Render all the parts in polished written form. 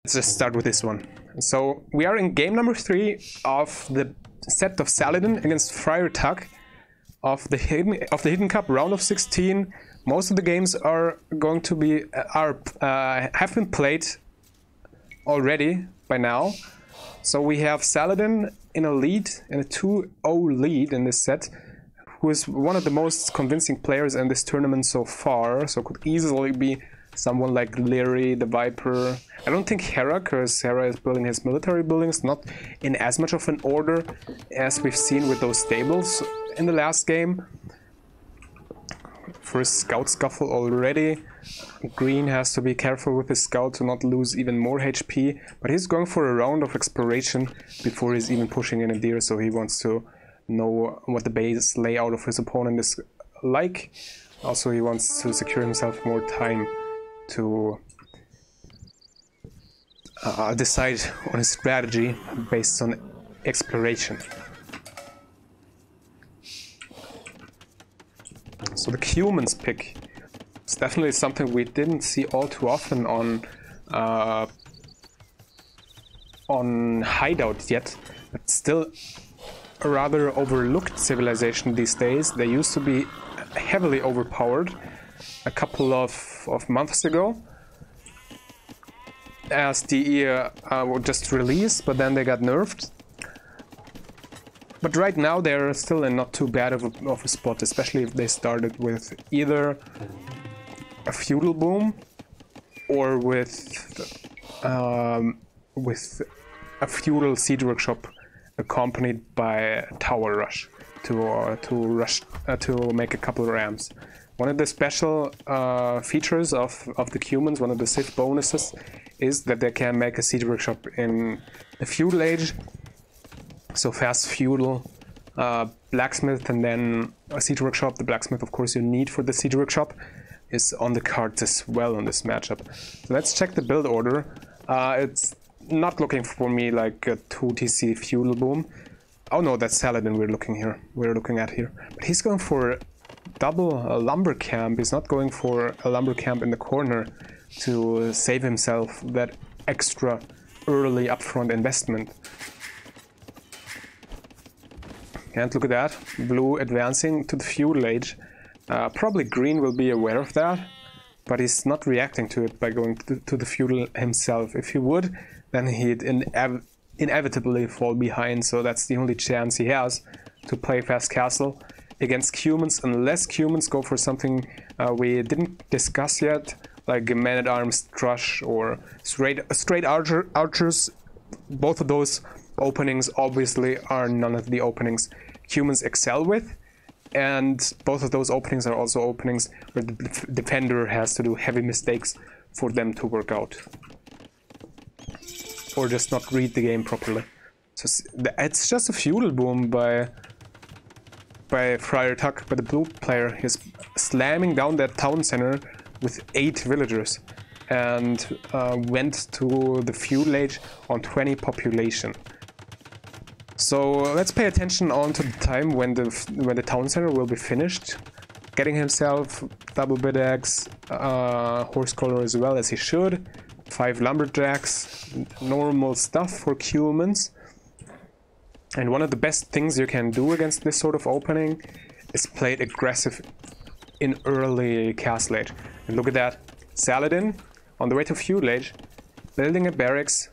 let's just start with this one. So we are in game number 3 of the set of Saladin against Friar Tuck of the Hidden Cup round of 16. Most of the games are going to be have been played already by now. So we have Saladin in a lead, in a 2-0 lead in this set, who is one of the most convincing players in this tournament so far. So could easily be someone like Leary, the Viper. I don't think Hera, because Hera is building his military buildings not in as much of an order as we've seen with those stables in the last game. First scout scuffle already. Green has to be careful with his scout to not lose even more HP, but he's going for a round of exploration before he's even pushing in a deer, so he wants to know what the base layout of his opponent is like. Also, he wants to secure himself more time to decide on his strategy based on exploration. So the Cumans pick is definitely something we didn't see all too often on Hideout yet, but still a rather overlooked civilization these days. They used to be heavily overpowered a couple of months ago, as DE were just released, but then they got nerfed. But right now they're still in not too bad of a spot, especially if they started with either a feudal boom or with a feudal siege workshop accompanied by a tower rush to make a couple of rams. One of the special features of the Cumans, one of the Civ bonuses, is that they can make a siege workshop in the feudal age. So fast feudal blacksmith and then a siege workshop. The blacksmith, of course, you need for the siege workshop is on the cards as well on this matchup. So let's check the build order. It's not looking for me like a 2TC feudal boom. Oh no, that's Saladin we're looking at here. But he's going for a double lumber camp. He's not going for a lumber camp in the corner to save himself that extra early upfront investment. And look at that, blue advancing to the feudal age. Probably green will be aware of that, but he's not reacting to it by going to the feudal himself. If he would, then he'd inevitably fall behind, so that's the only chance he has to play fast castle against Cumans, unless Cumans go for something we didn't discuss yet, like a man-at-arms Trush or straight archers. Both of those openings obviously are none of the openings Cumans excel with, and both of those openings are also openings where the defender has to do heavy mistakes for them to work out, or just not read the game properly. So it's just a feudal boom by Friar Tuck, but the blue player is slamming down that town center with 8 villagers and went to the feudal age on 20 population. So let's pay attention on to the time when the town center will be finished. Getting himself double bid axe, horse collar as well as he should, 5 lumberjacks, normal stuff for Cumans. And one of the best things you can do against this sort of opening is play it aggressive in early castle age. And look at that, Saladin on the way to feudal age, building a barracks,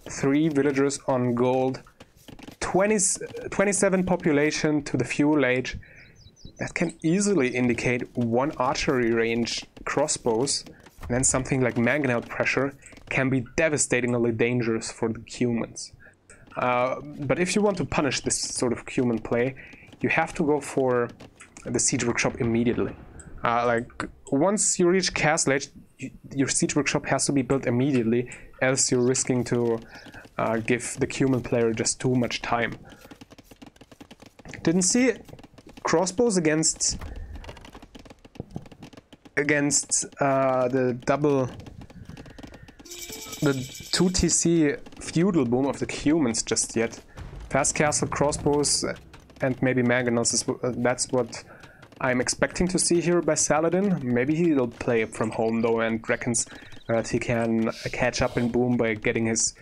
3 villagers on gold, 27 population to the feudal age. That can easily indicate 1 archery range crossbows, and then something like mangonaut pressure can be devastatingly dangerous for the Cumans. But if you want to punish this sort of Cuman play, you have to go for the siege workshop immediately. Like once you reach castle age, your siege workshop has to be built immediately, else you're risking to give the Cuman player just too much time. Didn't see crossbows against the 2TC feudal boom of the Cumans just yet. Fast castle crossbows and maybe mangonels, that's what I'm expecting to see here by Saladin. Maybe he'll play it from home though and reckons that he can catch up in boom by getting his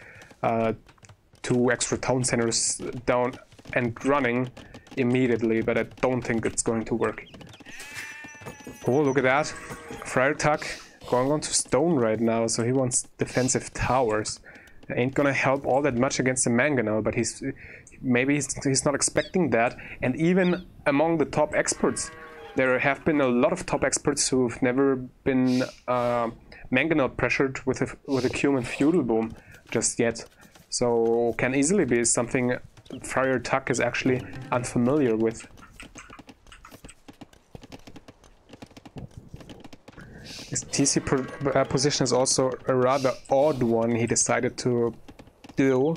2 extra town centers down and running immediately, but I don't think it's going to work. Oh, look at that. Friar Tuck going on to stone right now, so he wants defensive towers. Ain't gonna help all that much against the mangonel, but he's not expecting that. And even among the top experts, there have been a lot of top experts who've never been mangonel pressured with a Cuman feudal boom just yet. So can easily be something Friar Tuck is actually unfamiliar with. His TC position is also a rather odd one he decided to do.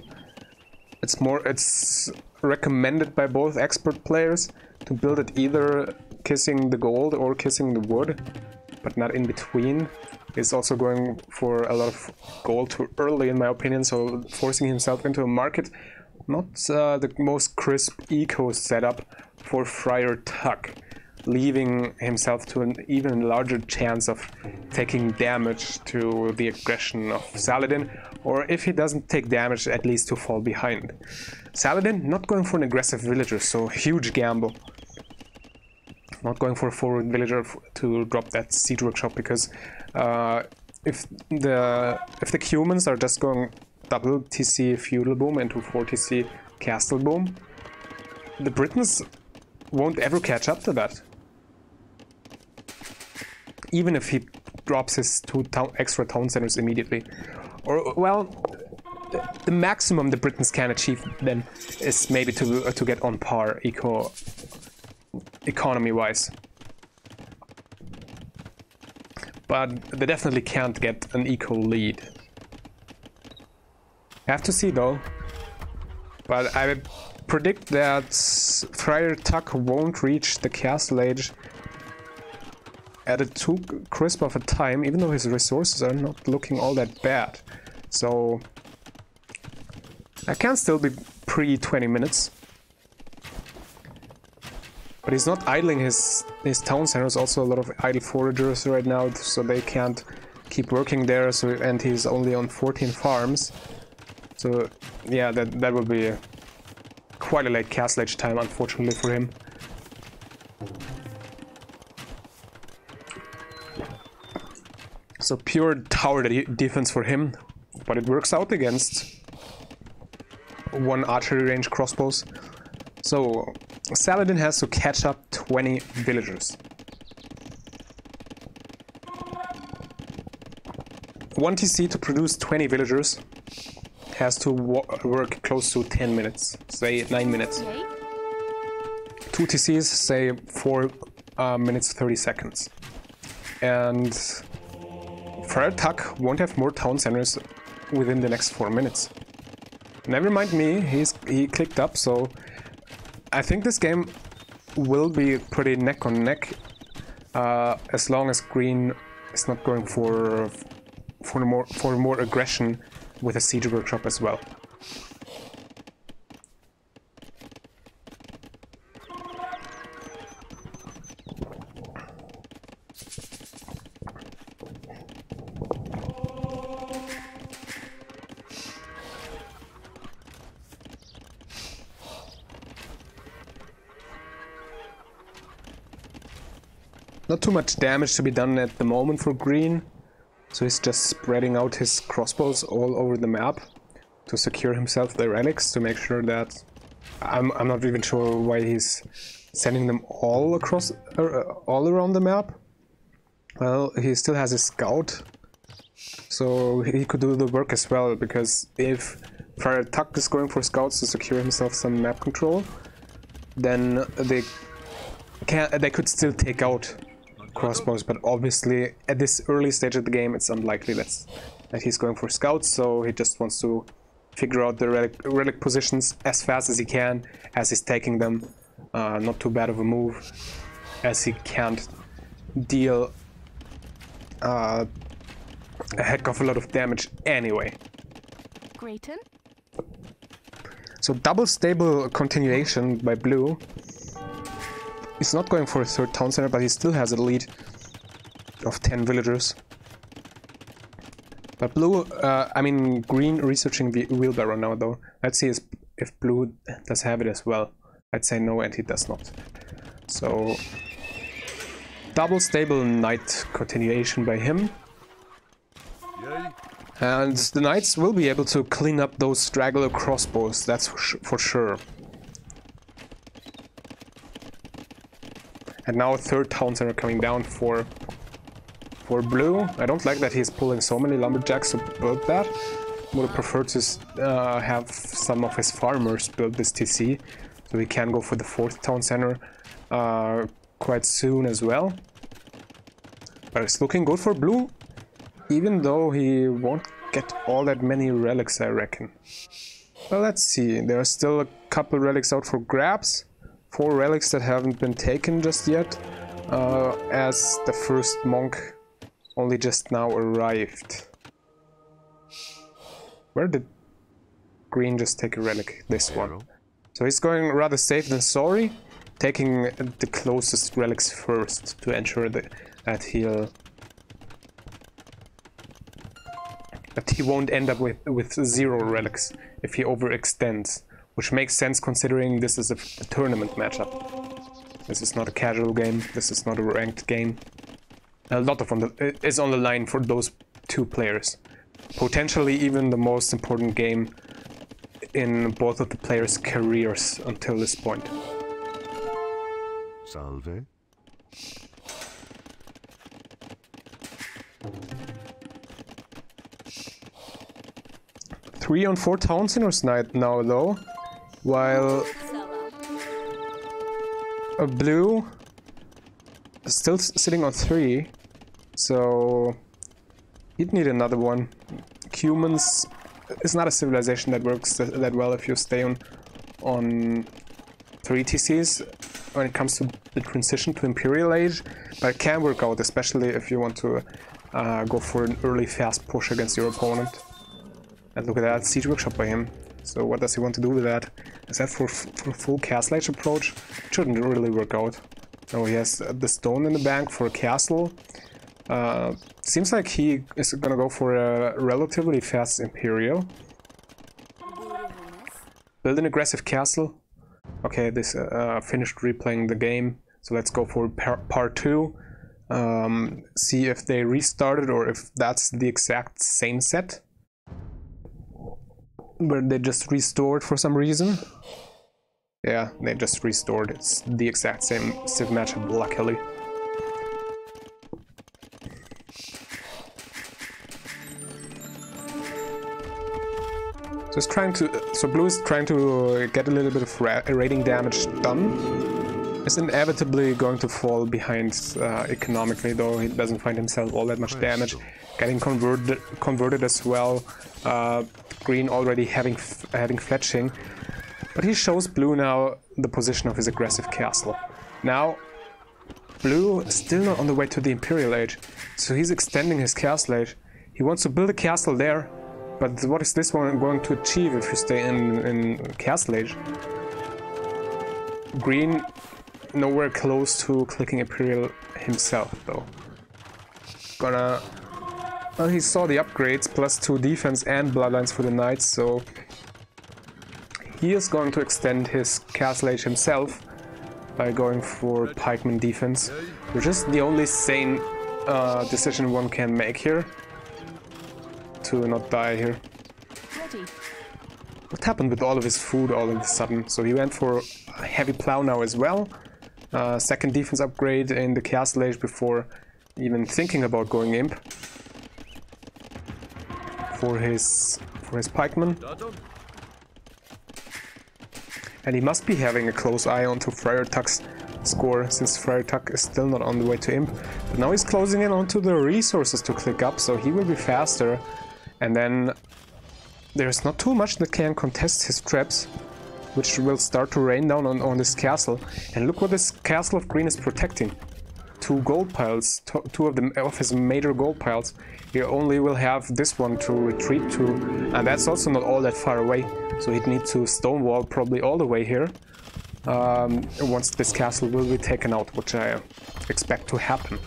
It's recommended by both expert players to build it either kissing the gold or kissing the wood, but not in between. He's also going for a lot of gold too early, in my opinion, so forcing himself into a market. Not the most crisp eco setup for Friar Tuck, leaving himself to an even larger chance of taking damage to the aggression of Saladin, or if he doesn't take damage, at least to fall behind. Saladin not going for an aggressive villager, so huge gamble. Not going for a forward villager to drop that siege workshop, because if the Cumans are just going double TC feudal boom into 4 TC castle boom, the Britons won't ever catch up to that. Even if he drops his 2 extra town centers immediately. Or, well, the maximum the Britons can achieve then is maybe to get on par economy-wise. But they definitely can't get an eco lead. Have to see though. But I predict that Friar Tuck won't reach the castle age at a too crisp of a time, even though his resources are not looking all that bad. So that can still be pre-20 minutes. But he's not idling his town centers, also a lot of idle foragers right now, so they can't keep working there, so, and he's only on 14 farms. So yeah, that will be quite a late castle age time, unfortunately for him. So pure tower defense for him, but it works out against 1 archery range crossbows. So Saladin has to catch up 20 villagers. 1 TC to produce 20 villagers has to work close to 10 minutes, say 9 minutes. 2 TCs, say 4 minutes 30 seconds. And Friar Tuck won't have more town centers within the next 4 minutes. Never mind me, he clicked up, so I think this game will be pretty neck on neck, as long as green is not going for more aggression with a siege workshop as well. Not too much damage to be done at the moment for green, so he's just spreading out his crossbows all over the map to secure himself the relics, to make sure that... I'm not even sure why he's sending them all across, all around the map. Well, he still has a scout, so he could do the work as well, because if Friar Tuck is going for scouts to secure himself some map control, then they could still take out crossbows, but obviously at this early stage of the game it's unlikely that he's going for scouts, so he just wants to figure out the relic positions as fast as he can as he's taking them. Not too bad of a move, as he can't deal a heck of a lot of damage anyway. Grayton? So double stable continuation by blue. He's not going for a 3rd town center, but he still has a lead of 10 villagers. But blue, I mean green researching the wheelbarrow now though. Let's see if blue does have it as well. I'd say no, and he does not. So double stable knight continuation by him. And the knights will be able to clean up those straggler crossbows, that's for sure. And now third town center coming down for blue. I don't like that he's pulling so many lumberjacks to build that. Would have preferred to have some of his farmers build this TC, so he can go for the fourth town center quite soon as well. But it's looking good for blue, even though he won't get all that many relics, I reckon. Well, let's see. There are still a couple relics out for grabs. 4 relics that haven't been taken just yet, as the first monk only just now arrived. Where did green just take a relic? This one. So he's going rather safe than sorry, taking the closest relics first to ensure that he won't end up with 0 relics if he overextends, which makes sense considering this is a tournament matchup. This is not a casual game, this is not a ranked game. A lot is on the line for those 2 players. Potentially even the most important game in both of the players' careers until this point. Salve. Three on 4 town centers now though, while a blue is still sitting on 3, so he'd need another one. Cumans is not a civilization that works that well if you stay on 3 TCs when it comes to the transition to Imperial Age, but it can work out, especially if you want to go for an early fast push against your opponent. And look at that, siege workshop by him. So what does he want to do with that? Is that for full castle age approach? It shouldn't really work out. Oh, he has the stone in the bank for a castle. Seems like he is gonna go for a relatively fast Imperial. Build an aggressive castle. Okay, this finished replaying the game. So let's go for part 2. See if they restarted or if that's the exact same set. But they just restored for some reason. Yeah, they just restored. It's the exact same civ matchup, luckily. So blue is trying to get a little bit of raiding damage done. Is inevitably going to fall behind economically, though he doesn't find himself all that much damage. Getting converted as well. Green already having fletching, but he shows blue now the position of his aggressive castle. Now blue is still not on the way to the Imperial Age, so he's extending his castle age. He wants to build a castle there, but what is this one going to achieve if you stay in castle age? Green nowhere close to clicking Imperial himself though. Well, he saw the upgrades, +2 defense and bloodlines for the knights, so he is going to extend his castle age himself by going for pikeman defense, which is the only sane decision one can make here, to not die here. What happened with all of his food all of a sudden? So he went for a heavy plow now as well, second defense upgrade in the castle age before even thinking about going imp. For his pikeman, and he must be having a close eye onto Friar Tuck's score, since Friar Tuck is still not on the way to imp. But now he's closing in onto the resources to click up, so he will be faster. And then there's not too much that can contest his traps, which will start to rain down on this castle. And look what this castle of green is protecting. 2 gold piles, 2 of his major gold piles. He only will have this one to retreat to, and that's also not all that far away, so he'd need to stonewall probably all the way here once this castle will be taken out, which I expect to happen.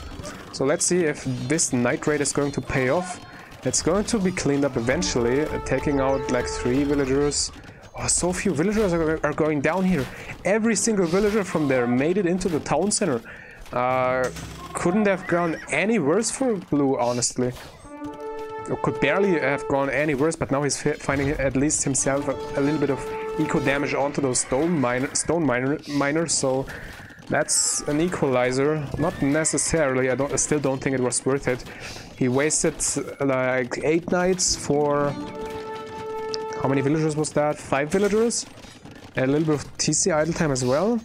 So let's see if this night raid is going to pay off, It's going to be cleaned up eventually, taking out like 3 villagers. Oh, so few villagers are going down here. Every single villager from there made it into the town center. Couldn't have gone any worse for blue, honestly. Or could barely have gone any worse, but now he's finding at least himself a little bit of eco damage onto those stone miners, so that's an equalizer. Not necessarily, I still don't think it was worth it. He wasted like 8 knights for... How many villagers was that? 5 villagers? And a little bit of TC idle time as well.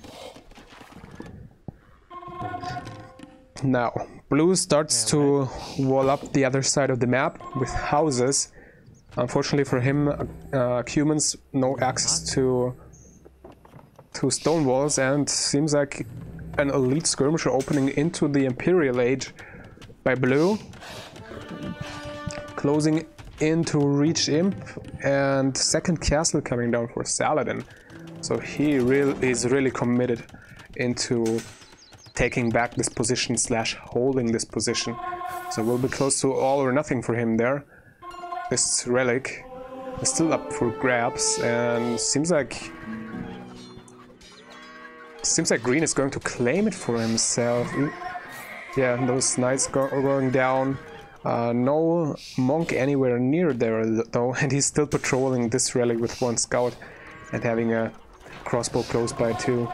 Now, blue starts to wall up the other side of the map with houses. Unfortunately for him, Cumans no access to stone walls, and seems like an elite skirmisher opening into the Imperial Age by blue. Closing into Reach Imp, and second castle coming down for Saladin. So he is really committed into taking back this position / holding this position. So we'll be close to all or nothing for him there. This relic is still up for grabs, and seems like green is going to claim it for himself. Yeah, those knights going down. No monk anywhere near there though, and he's still patrolling this relic with 1 scout and having a crossbow close by too.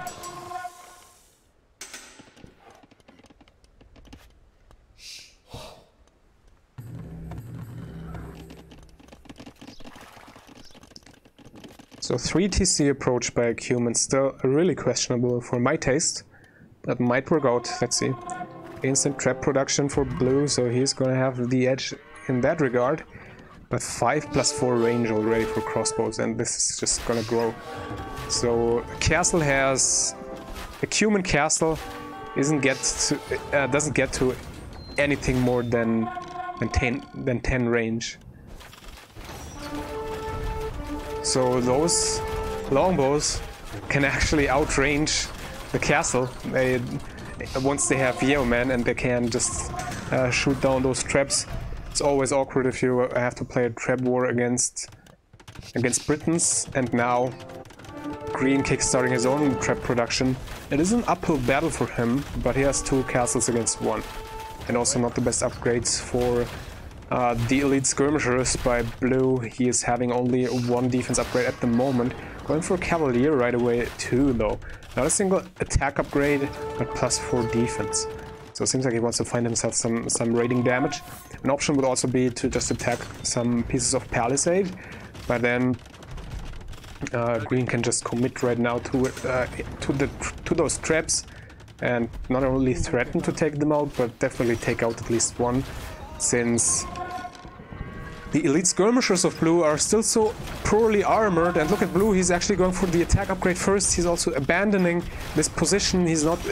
So 3 TC approach by Cumans, still really questionable for my taste. That might work out, let's see. Instant trap production for blue, so he's gonna have the edge in that regard. But 5+4 range already for crossbows, and this is just gonna grow. So a castle has... A Cuman castle doesn't get to anything more than 10 range. So those longbows can actually outrange the castle. Once they have Yeoman and they can just shoot down those traps. It's always awkward if you have to play a trap war against Britons, and now green kickstarting his own trap production. It is an uphill battle for him, but he has 2 castles against 1. And also not the best upgrades for the elite skirmishers by blue. He is having only 1 defense upgrade at the moment. Going for Cavalier right away too though. Not a single attack upgrade, but +4 defense. So it seems like he wants to find himself some raiding damage. An option would also be to just attack some pieces of Palisade, but then green can just commit right now to those traps and not only threaten to take them out, but definitely take out at least 1, since the elite skirmishers of blue are still so poorly armored. And look at blue, he's actually going for the attack upgrade first. He's also abandoning this position. He doesn't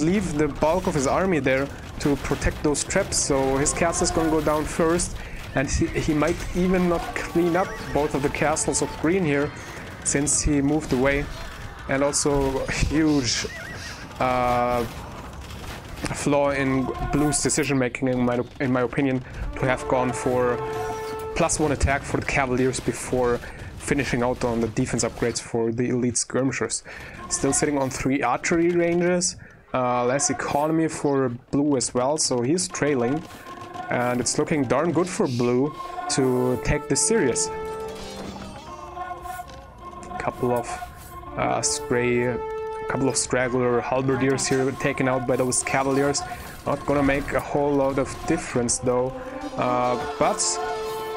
leave the bulk of his army there to protect those traps. So his castle is going to go down first, and he might even not clean up both of the castles of green here, since he moved away. And also a huge flaw in blue's decision making, in my opinion, to have gone for +1 attack for the Cavaliers before finishing out on the defense upgrades for the elite skirmishers. Still sitting on 3 archery ranges, less economy for blue as well, so he's trailing, and it's looking darn good for blue to take this serious. Couple of straggler halberdiers here taken out by those Cavaliers. Not gonna make a whole lot of difference though, but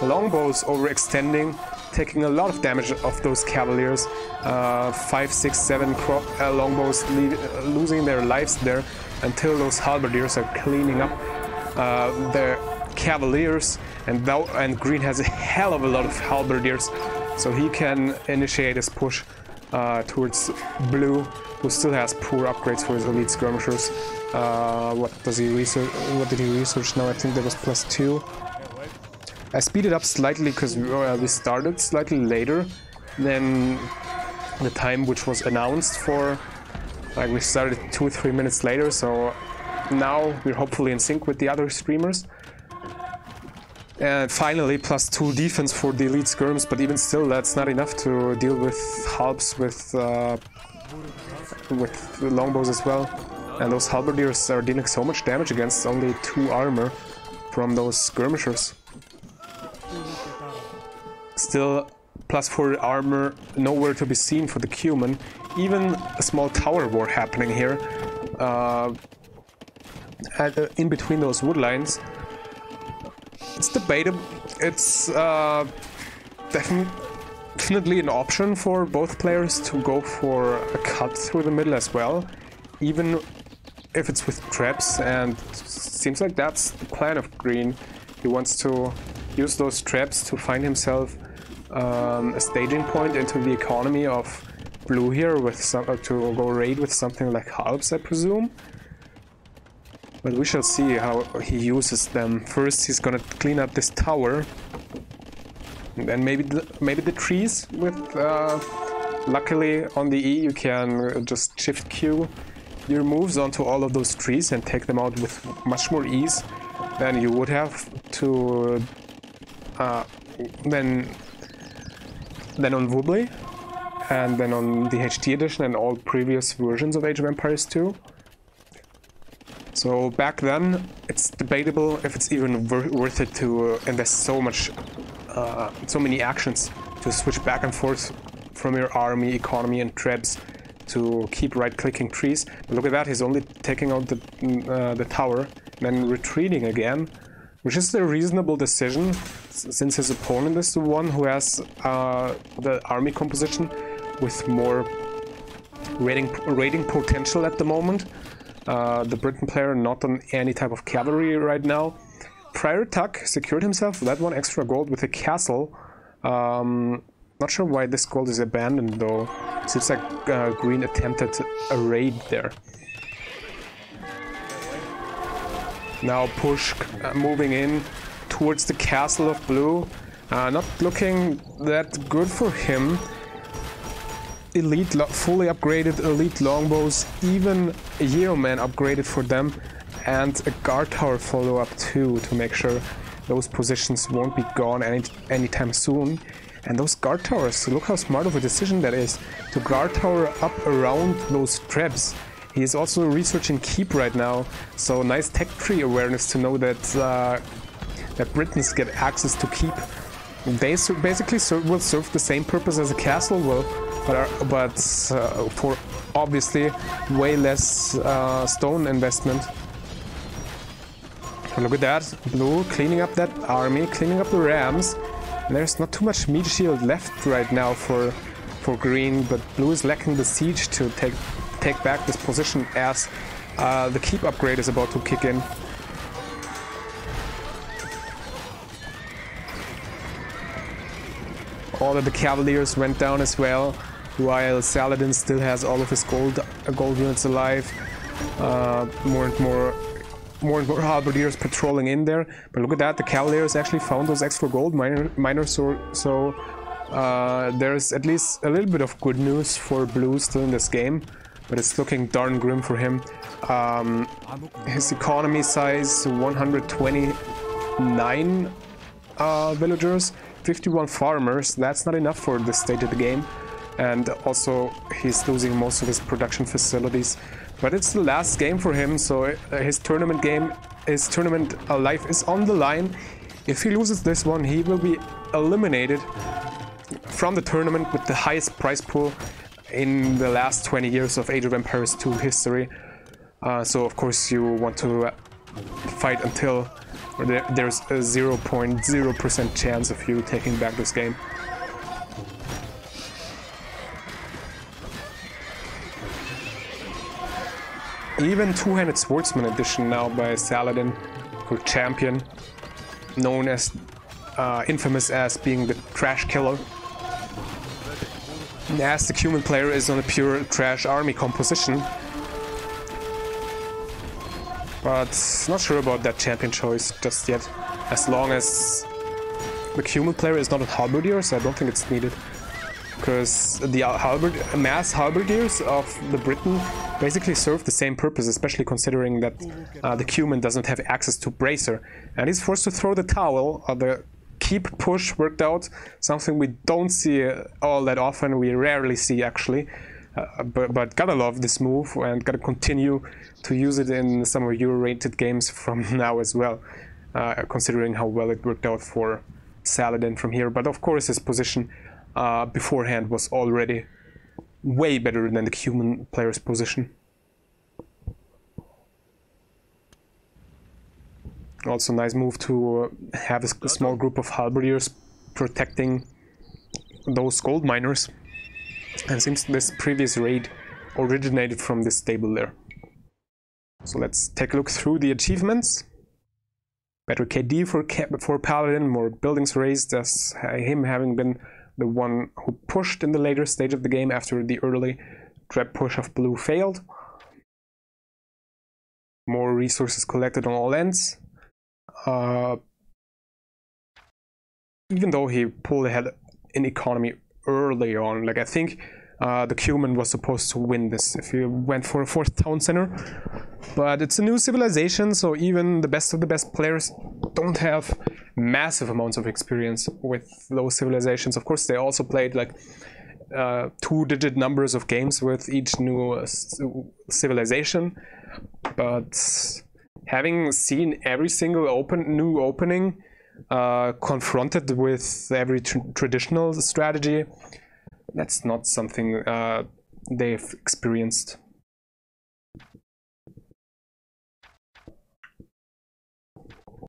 longbows overextending, taking a lot of damage off those Cavaliers. 5, 6, 7 longbows losing their lives there, until those halberdiers are cleaning up their Cavaliers, and green has a hell of a lot of halberdiers, so he can initiate his push towards blue, who still has poor upgrades for his elite skirmishers. What did he research now? I think that was +2. I speeded up slightly because we started slightly later than the time which was announced for. Like, we started 2 or 3 minutes later, so now we're hopefully in sync with the other streamers. And finally, +2 defense for the elite skirms, but even still, that's not enough to deal with halbs, with longbows as well. And those halberdiers are dealing so much damage against only 2 armor from those skirmishers. Still, +4 armor, nowhere to be seen for the Cuman. Even a small tower war happening here, in between those wood lines. It's debatable. It's definitely an option for both players to go for a cut through the middle as well, even if it's with traps, and seems like that's the plan of Green. He wants to use those traps to find himself a staging point into the economy of Blue here, with to go raid with something like halbs, I presume. But we shall see how he uses them. First, he's gonna clean up this tower, and then maybe the trees. With luckily on the E, you can just shift Q your moves onto all of those trees and take them out with much more ease than you would have to then on Wobbly, and then on the HD edition and all previous versions of Age of Empires 2. So back then, it's debatable if it's even worth it to invest so many actions to switch back and forth from your army, economy, and trebs to keep right-clicking trees. But look at that, he's only taking out the tower, then retreating again, which is a reasonable decision, since his opponent is the one who has the army composition with more raiding potential at the moment. The Briton player not on any type of cavalry right now. Prior Tuck secured himself that 1 extra gold with a castle. Not sure why this gold is abandoned though. Seems like Green attempted a raid there. Now push moving in towards the castle of Blue. Not looking that good for him. Fully upgraded elite longbows, even a Yeoman upgraded for them, and a guard tower follow-up too, to make sure those positions won't be gone anytime soon. And those guard towers, look how smart of a decision that is, to guard tower up around those trebs. He is also researching keep right now, so nice tech tree awareness to know that that Britons get access to keep. They basically will serve the same purpose as a castle will, but for obviously way less stone investment. Look at that, Blue cleaning up that army, cleaning up the rams. And there's not too much meat shield left right now for Green, but Blue is lacking the siege to take back this position as the keep upgrade is about to kick in. All of the cavaliers went down as well, while Saladin still has all of his gold units alive. More and more halberdiers patrolling in there. But look at that, the cavaliers actually found those extra gold miners, so there's at least a little bit of good news for Blue still in this game, but it's looking darn grim for him. His economy size 129 villagers, 51 farmers. That's not enough for this stage of the game, and also he's losing most of his production facilities. But it's the last game for him, so his tournament life is on the line. If he loses this one, he will be eliminated from the tournament with the highest prize pool in the last 20 years of Age of Empires 2 history. So of course you want to fight until there's a 0.0% chance of you taking back this game. Even two-handed swordsman edition now by Saladin for champion, known as infamous as being the trash killer. As the Cuman player is on a pure trash army composition, but not sure about that champion choice just yet. As long as the Cuman player is not a halberdier, so I don't think it's needed. because the mass halberdiers of the Briton basically serve the same purpose, especially considering that the Cuman doesn't have access to bracer, and he's forced to throw the towel. The keep push worked out, something we don't see all that often. We rarely see, actually. But gotta love this move, and gotta continue to use it in some of your rated games from now as well, considering how well it worked out for Saladin from here. But of course his position beforehand was already way better than the Cuman player's position. Also nice move to have a small group of halberdiers protecting those gold miners. And seems this previous raid originated from this stable there. So let's take a look through the achievements. Better KD for Paladin, more buildings raised, as him having been the one who pushed in the later stage of the game after the early trap push of blue failed. More resources collected on all ends. Even though he pulled ahead in economy early on, like I think the Cuman was supposed to win this if he went for a 4th town center, but it's a new civilization, so even the best of the best players don't have massive amounts of experience with those civilizations. Of course, they also played like 2-digit numbers of games with each new civilization, but having seen every single new opening, confronted with every traditional strategy, that's not something they've experienced.